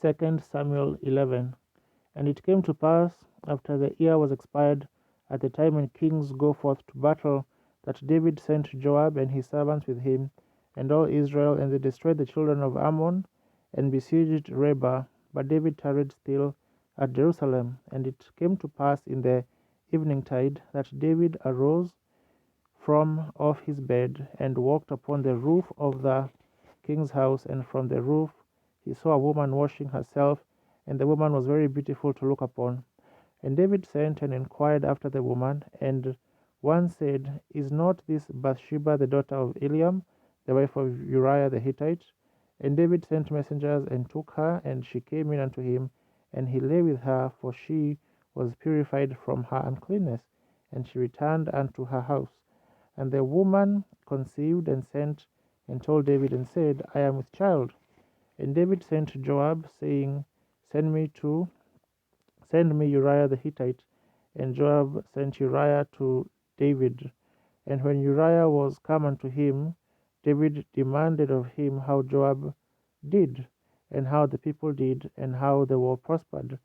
2 Samuel 11. And it came to pass, after the year was expired, at the time when kings go forth to battle, that David sent Joab and his servants with him, and all Israel, and they destroyed the children of Ammon, and besieged Rabbah. But David tarried still at Jerusalem. And it came to pass in the eveningtide that David arose from off his bed, and walked upon the roof of the king's house, and from the roof he saw a woman washing herself, and the woman was very beautiful to look upon. And David sent and inquired after the woman, and one said, Is not this Bathsheba the daughter of Eliam, the wife of Uriah the Hittite? And David sent messengers and took her, and she came in unto him, and he lay with her, for she was purified from her uncleanness, and she returned unto her house. And the woman conceived and sent and told David and said, I am with child. And David sent Joab, saying, Send me Uriah the Hittite. And Joab sent Uriah to David. And when Uriah was come unto him, David demanded of him how Joab did, and how the people did, and how the war prospered.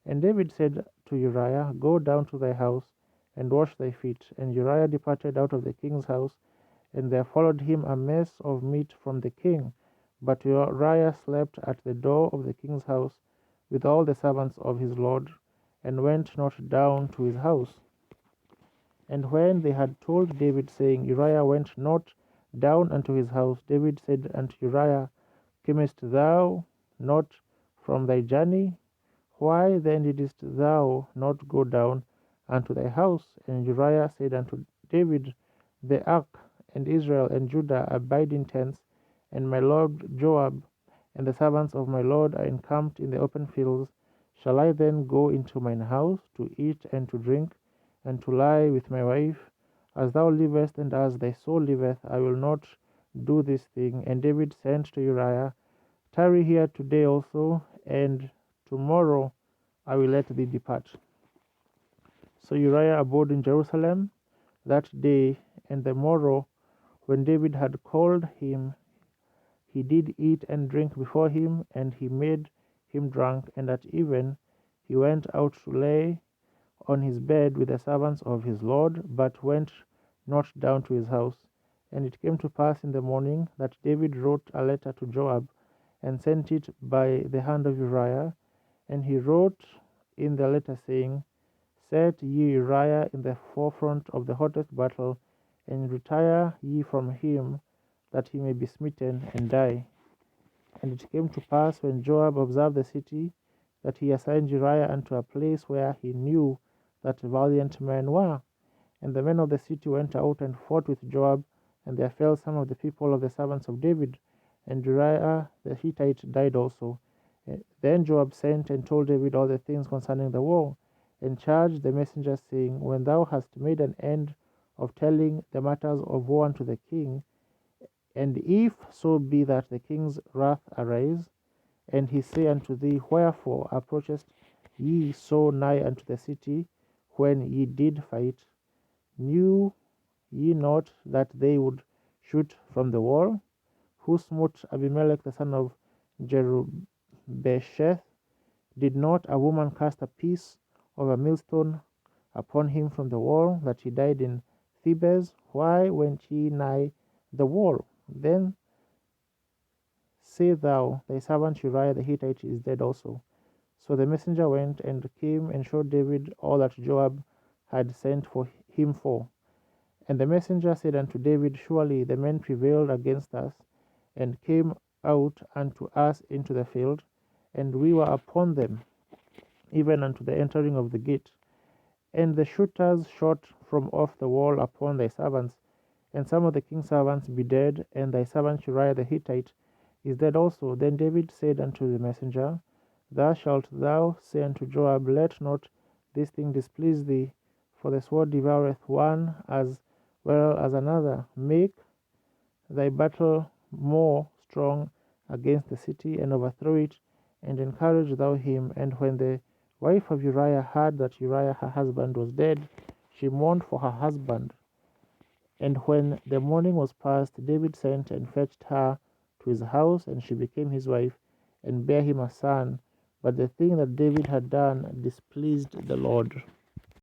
And David said to Uriah, Go down to thy house, and wash thy feet. And Uriah departed out of the king's house, and there followed him a mess of meat from the king. But Uriah slept at the door of the king's house with all the servants of his lord, and went not down to his house. And when they had told David, saying, Uriah went not down unto his house, David said unto Uriah, Camest thou not from thy journey? Why then didst thou not go down unto thy house? And Uriah said unto David, The ark and Israel and Judah abide in tents, and my lord Joab and the servants of my lord are encamped in the open fields. Shall I then go into mine house to eat and to drink, and to lie with my wife? As thou livest, and as thy soul liveth, I will not do this thing. And David sent to Uriah, Tarry here today also, and tomorrow I will let thee depart. So Uriah abode in Jerusalem that day, and the morrow, when David had called him, he did eat and drink before him, and he made him drunk. And at even he went out to lay on his bed with the servants of his lord, but went not down to his house. And it came to pass in the morning that David wrote a letter to Joab, and sent it by the hand of Uriah. And he wrote in the letter, saying, Set ye Uriah in the forefront of the hottest battle, and retire ye from him, that he may be smitten and die. And it came to pass, when Joab observed the city, that he assigned Uriah unto a place where he knew that valiant men were. And the men of the city went out and fought with Joab, and there fell some of the people of the servants of David, and Uriah the Hittite died also. Then Joab sent and told David all the things concerning the war, and charged the messengers, saying, When thou hast made an end of telling the matters of war unto the king, and if so be that the king's wrath arise, and he say unto thee, Wherefore approachest ye so nigh unto the city when ye did fight? Knew ye not that they would shoot from the wall? Who smote Abimelech the son of Jerubbesheth? Did not a woman cast a piece of a millstone upon him from the wall, that he died in Thebes? Why went ye nigh the wall? Then say thou, Thy servant Uriah the Hittite is dead also. So the messenger went and came and showed David all that Joab had sent for him for. And the messenger said unto David, Surely the men prevailed against us, and came out unto us into the field, and we were upon them, even unto the entering of the gate. And the shooters shot from off the wall upon thy servants, and some of the king's servants be dead, and thy servant Uriah the Hittite is dead also. Then David said unto the messenger, Thus shalt thou say unto Joab, Let not this thing displease thee, for the sword devoureth one as well as another. Make thy battle more strong against the city, and overthrow it, and encourage thou him. And when the wife of Uriah heard that Uriah her husband was dead, she mourned for her husband. And when the morning was past, David sent and fetched her to his house, and she became his wife, and bare him a son. but the thing that David had done displeased the Lord.